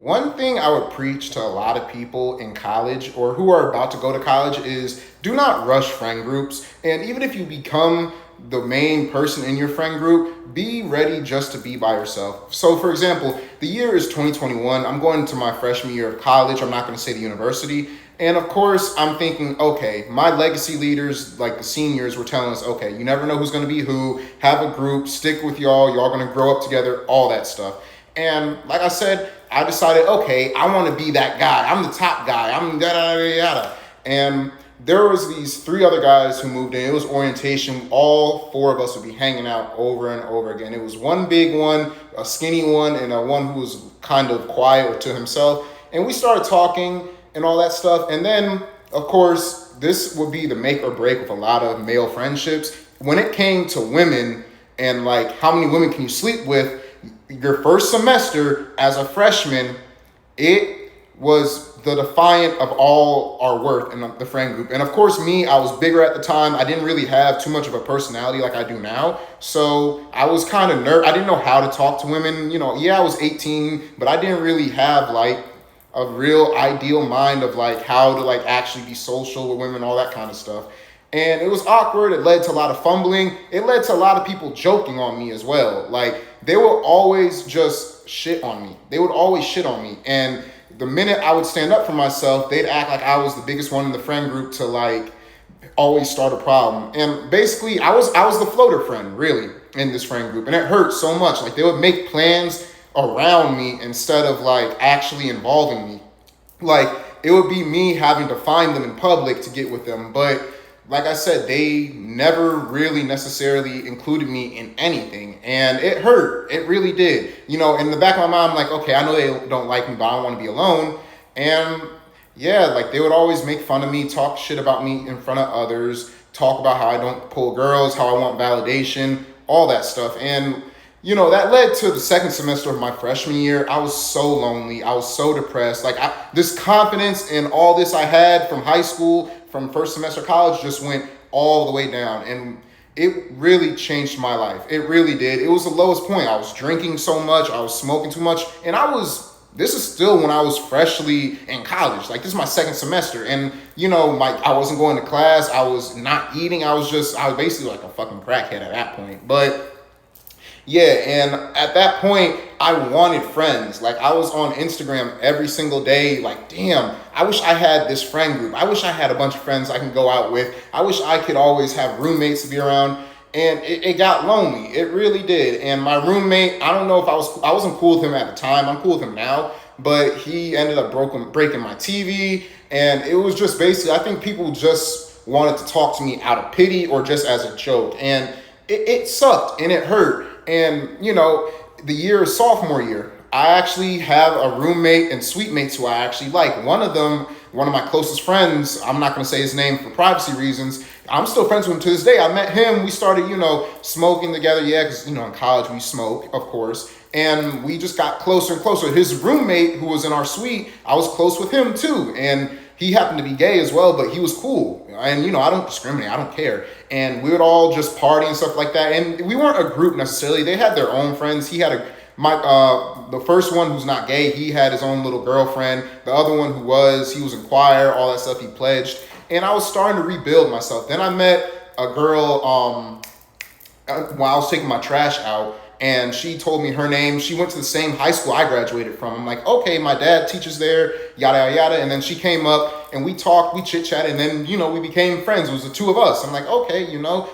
One thing I would preach to a lot of people in college or who are about to go to college is do not rush friend groups. And even if you become the main person in your friend group, be ready just to be by yourself. So, for example, the year is 2021. I'm going to my freshman year of college. I'm not going to say the university. And of course, I'm thinking, okay, my legacy leaders, like the seniors, were telling us, okay, you never know who's going to be who. Have a group, stick with y'all going to grow up together, all that stuff. And like I said, I decided, okay, I want to be that guy. I'm the top guy. I'm yada yada yada. And there was these three other guys who moved in. It was orientation. All four of us would be hanging out over and over again. It was one big one, a skinny one, and a one who was kind of quiet or to himself. And we started talking and all that stuff. And then, of course, this would be the make or break of a lot of male friendships. When it came to women and like how many women can you sleep with, your first semester as a freshman, it was the defiant of all our worth in the friend group. And of course, me, I was bigger at the time. I didn't really have too much of a personality like I do now. So I was kind of I didn't know how to talk to women. Yeah, I was 18, but I didn't really have like a real ideal mind of like how to like actually be social with women, all that kind of stuff. And it was awkward. It led to a lot of fumbling. It led to a lot of people joking on me as well. Like they would always just shit on me. They would always shit on me. And the minute I would stand up for myself, they'd act like I was the biggest one in the friend group to like always start a problem. And basically I was the floater friend really in this friend group. And it hurt so much. Like they would make plans around me instead of like actually involving me. Like it would be me having to find them in public to get with them. But like I said, they never really necessarily included me in anything. And it hurt. It really did. In the back of my mind, I'm like, okay, I know they don't like me, but I don't want to be alone. And yeah, like they would always make fun of me, talk shit about me in front of others, talk about how I don't pull girls, how I want validation, all that stuff. And that led to the second semester of my freshman year. I was so lonely. I was so depressed. Like this confidence in all this I had from high school, from first semester college, just went all the way down. And it really changed my life. It really did. It was the lowest point. I was drinking so much. I was smoking too much. And this is still when I was freshly in college. Like this is my second semester. And I wasn't going to class. I was not eating. I was basically like a fucking crackhead at that point. But yeah, and at that point, I wanted friends. Like, I was on Instagram every single day. Like, damn, I wish I had this friend group. I wish I had a bunch of friends I can go out with. I wish I could always have roommates to be around. And it got lonely. It really did. And my roommate, I don't know if I wasn't cool with him at the time. I'm cool with him now. But he ended up breaking my TV. And it was just basically, I think people just wanted to talk to me out of pity or just as a joke. And it sucked and it hurt. And, the year of sophomore year, I actually have a roommate and suite mates who I actually like. One of my closest friends, I'm not going to say his name for privacy reasons. I'm still friends with him to this day. I met him. We started, smoking together. Yeah, because, in college we smoke, of course. And we just got closer and closer. His roommate, who was in our suite, I was close with him too. And he happened to be gay as well, but he was cool. And, I don't discriminate. I don't care. And we would all just party and stuff like that. And we weren't a group necessarily. They had their own friends. He had the first one who's not gay, he had his own little girlfriend. The other one he was in choir, all that stuff, he pledged. And I was starting to rebuild myself. Then I met a girl while I was taking my trash out. And she told me her name. She went to the same high school I graduated from. I'm like, okay, my dad teaches there, yada, yada, yada. And then she came up and we talked, we chit-chatted, and then, we became friends. It was the two of us. I'm like, okay,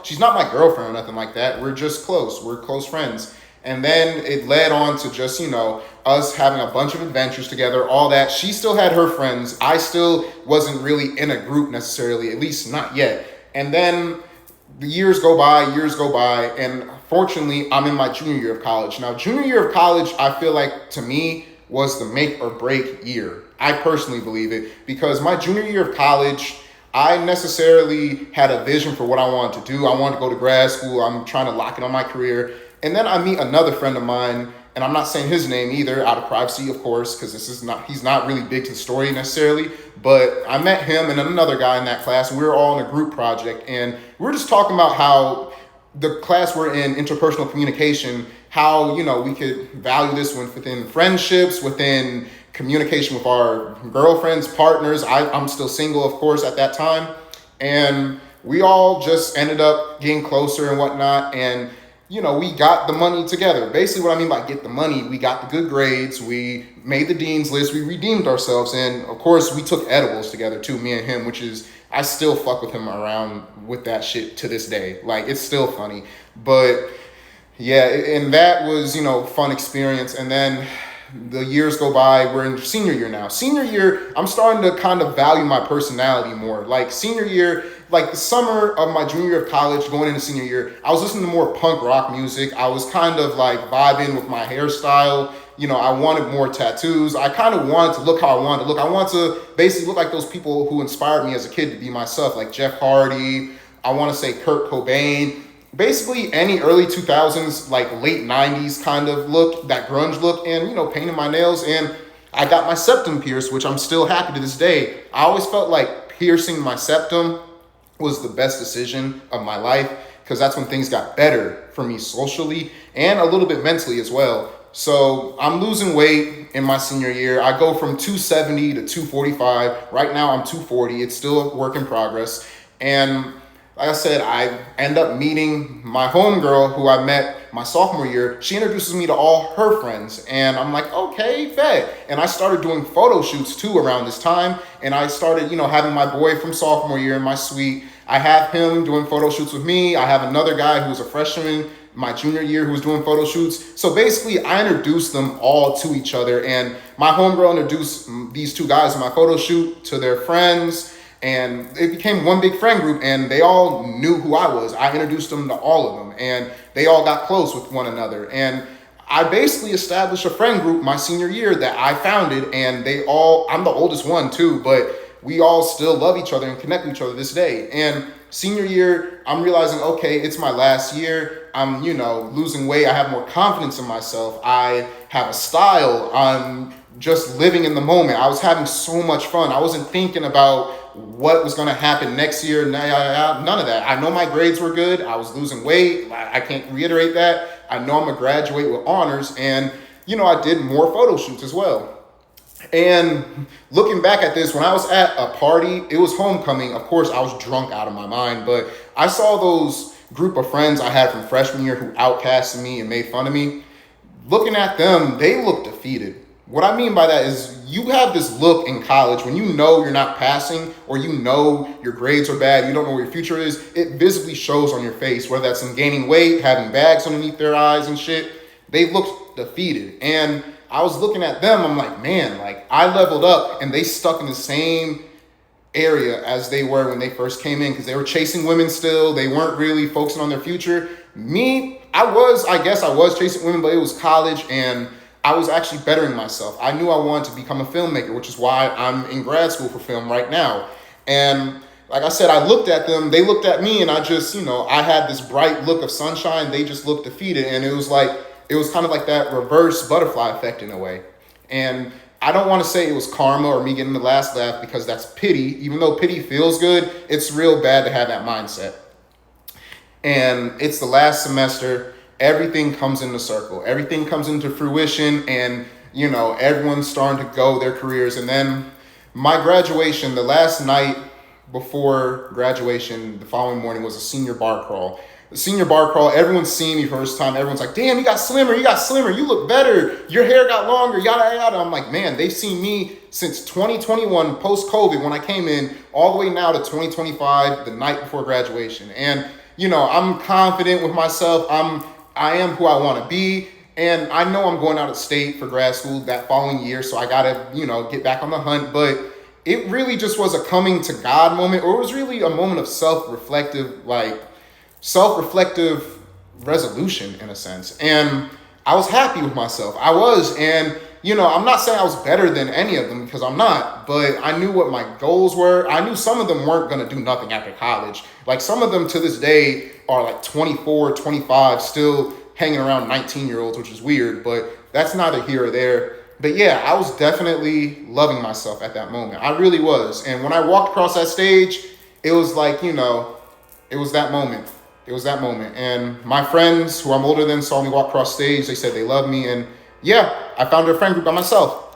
she's not my girlfriend or nothing like that. We're just close. We're close friends. And then it led on to just, us having a bunch of adventures together, all that. She still had her friends. I still wasn't really in a group necessarily, at least not yet. And then the years go by, and fortunately, I'm in my junior year of college. Now, junior year of college, I feel like, to me, was the make or break year. I personally believe it, because my junior year of college, I necessarily had a vision for what I wanted to do. I wanted to go to grad school. I'm trying to lock in on my career. And then I meet another friend of mine, and I'm not saying his name either, out of privacy, of course, because he's not really big to the story necessarily. But I met him and another guy in that class, and we were all in a group project, and we were just talking about how the class we're in, interpersonal communication, how, we could value this within friendships, within communication with our girlfriends, partners. I'm still single, of course, at that time. And we all just ended up getting closer and whatnot. And, we got the money together. Basically, what I mean by get the money, we got the good grades, we made the dean's list, we redeemed ourselves. And of course, we took edibles together too, me and him, which is, I still fuck with him around with that shit to this day. Like, it's still funny. But yeah, and that was, fun experience. And then the years go by. We're in senior year now. Senior year, I'm starting to kind of value my personality more. Like senior year, like the summer of my junior year of college, going into senior year, I was listening to more punk rock music. I was kind of like vibing with my hairstyle. I wanted more tattoos. I kind of wanted to look how I wanted to look. I wanted to basically look like those people who inspired me as a kid to be myself, like Jeff Hardy. I want to say Kurt Cobain. Basically any early 2000s, like late 90s kind of look, that grunge look, and, painting my nails. And I got my septum pierced, which I'm still happy to this day. I always felt like piercing my septum was the best decision of my life, because that's when things got better for me socially and a little bit mentally as well. So I'm losing weight in my senior year. I go from 270 to 245. Right now I'm 240. It's still a work in progress. And like I said, I end up meeting my homegirl who I met my sophomore year. She introduces me to all her friends. And I'm like, okay, bet. And I started doing photo shoots too around this time. And I started, having my boy from sophomore year in my suite. I have him doing photo shoots with me. I have another guy who was a freshman my junior year who was doing photo shoots. So basically, I introduced them all to each other. And my homegirl introduced these two guys in my photo shoot to their friends. And it became one big friend group, and they all knew who I was. I introduced them to all of them, and they all got close with one another. And I basically established a friend group my senior year that I founded, and I'm the oldest one too, but we all still love each other and connect with each other this day. And senior year, I'm realizing, okay, it's my last year. I'm, losing weight. I have more confidence in myself. I have a style. I'm just living in the moment. I was having so much fun. I wasn't thinking about what was going to happen next year. None of that. I know my grades were good. I was losing weight. I can't reiterate that. I know I'm going to graduate with honors. And, I did more photo shoots as well. And looking back at this, when I was at a party, it was homecoming. Of course, I was drunk out of my mind. But I saw those group of friends I had from freshman year who outcasted me and made fun of me. Looking at them, they looked defeated. What I mean by that is you have this look in college when you know you're not passing, or you know your grades are bad, you don't know where your future is. It visibly shows on your face, whether that's in gaining weight, having bags underneath their eyes and shit. They looked defeated. And I was looking at them, I'm like, man, like I leveled up and they stuck in the same area as they were when they first came in, because they were chasing women still. They weren't really focusing on their future. Me, I guess I was chasing women, but it was college, and I was actually bettering myself. I knew I wanted to become a filmmaker, which is why I'm in grad school for film right now. And like I said, I looked at them, they looked at me, and I just, I had this bright look of sunshine. They just looked defeated. And it was kind of like that reverse butterfly effect in a way. And I don't want to say it was karma or me getting the last laugh, because that's pity. Even though pity feels good, it's real bad to have that mindset. And it's the last semester. Everything comes into circle. Everything comes into fruition, and, everyone's starting to go their careers. And then my graduation, the last night before graduation, the following morning was a senior bar crawl. The senior bar crawl, everyone's seeing me first time. Everyone's like, damn, you got slimmer, you look better, your hair got longer, yada, yada. I'm like, man, they've seen me since 2021, post-COVID, when I came in, all the way now to 2025, the night before graduation. And, I'm confident with myself. I am who I want to be. And I know I'm going out of state for grad school that following year, so I got to, get back on the hunt. But it really just was a coming to God moment, or it was really a moment of self-reflective resolution in a sense. And I was happy with myself. I was. And, I'm not saying I was better than any of them, because I'm not, but I knew what my goals were. I knew some of them weren't going to do nothing after college. Like some of them to this day are like 24, 25, still hanging around 19-year-olds, which is weird, but that's neither here or there. But yeah, I was definitely loving myself at that moment. I really was. And when I walked across that stage, it was like, it was that moment. It was that moment. And my friends who I'm older than saw me walk across stage. They said they love me. And yeah, I found a friend group by myself.